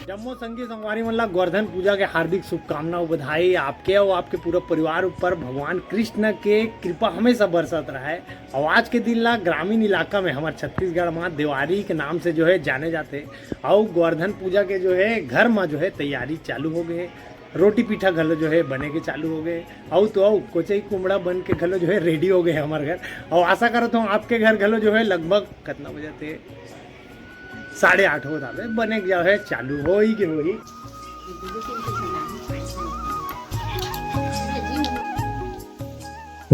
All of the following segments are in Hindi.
जम्मू संगी संगवारी मल्ला गोवर्धन पूजा के हार्दिक शुभकामनाओं बधाई आपके और आपके पूरे परिवार ऊपर भगवान कृष्ण के कृपा हमेशा बरसत रहा है। और आज के दिन ला ग्रामीण इलाका में हमारे छत्तीसगढ़ में दिवाली के नाम से जो है जाने जाते और गोवर्धन पूजा के जो है घर में जो है तैयारी चालू हो गए। रोटी पीठा घलो जो है बने के चालू हो गए और तो कोचई कुमड़ा बन के घलो जो है रेडी हो गए हमारे घर। और आशा करता हूँ आपके घर घलो जो है लगभग कितना बजे थे 8:30 हो जावे बने जो है चालू हो ही के हो ही।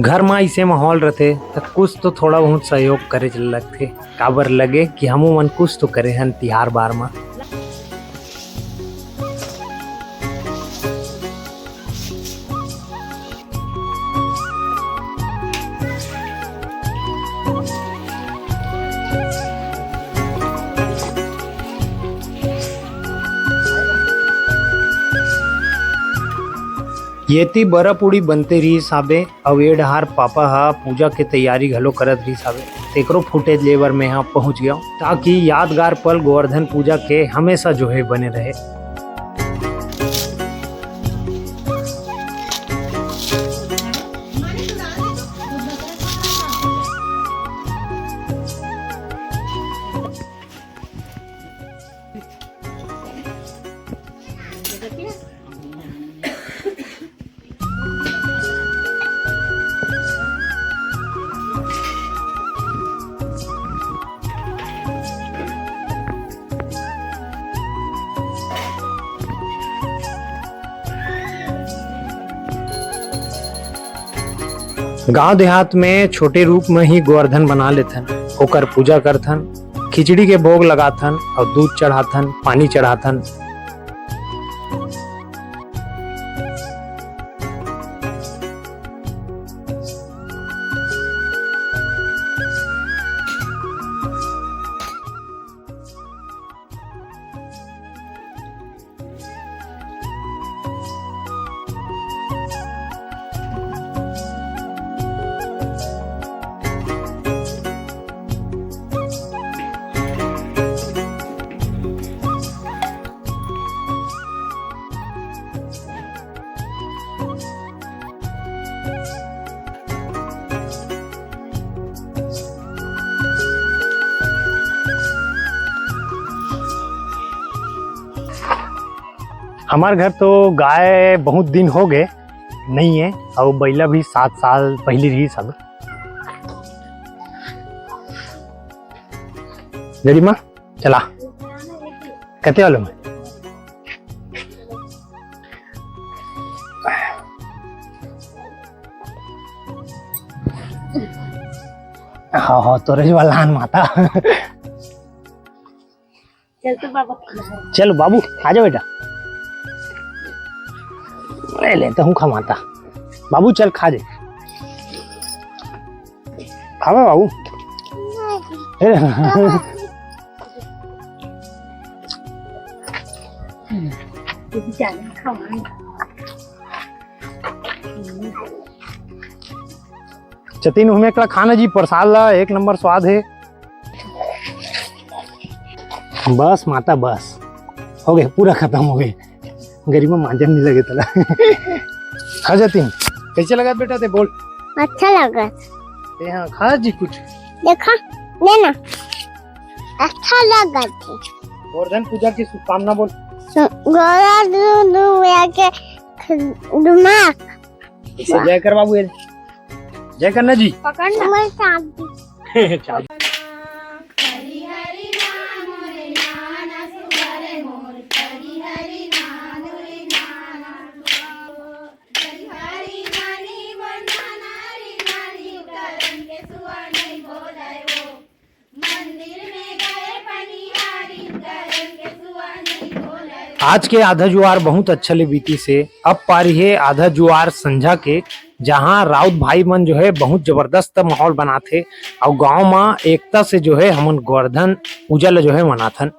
घर में ऐसे माहौल रहते तो कुछ तो थोड़ा बहुत सहयोग करे चल लगते काबर लगे कि हमू मन कुछ तो करे हन तिहार बार में। येती बरापुड़ी बनते रही साबे और ये डहार पापा हा पूजा के तैयारी घलो करत रही साबे तेकरो फुटेज लेवर में यहाँ पहुँच गया ताकि यादगार पल गोवर्धन पूजा के हमेशा जो है बने रहे। गांव देहात में छोटे रूप में ही गोवर्धन बना लेथन, ओकर पूजा करथन, खिचड़ी के भोग लगाथन और दूध चढ़ाथन, पानी चढ़ाथन। हमारे घर तो गाय बहुत दिन हो गए नहीं है और बैला भी 7 साल पहले रही सब। जड़ी माँ चला कते वालों में हाँ हाँ तो रही वाला माता चलो बाबू आ जाओ बेटा ले लेता हूँ खमाता बाबू चल खा जे खावा बाबू चतीन हमें एकला खाना जी प्रसाद ला 1 नंबर स्वाद है। बस माता बस हो गए पूरा खत्म हो गए गरीब में मांजन नहीं लगे तला। खा जाती कैसे लगा बेटा ते बोल। अच्छा लगा हाँ खा जी कुछ देखा लेना अच्छा लगा थी। गोवर्धन पूजा की शुभकामना बोल। जय कर बाबू जय करना जी पकड़ना आज के आधा जुआर बहुत अच्छा ले बीती से अब पारी है आधा जुआर संझा के जहां राउत भाई मन जो है बहुत जबरदस्त माहौल बनाते और गांव में एकता से जो है हमन गोवर्धन पूजा ला जो है मनाथन।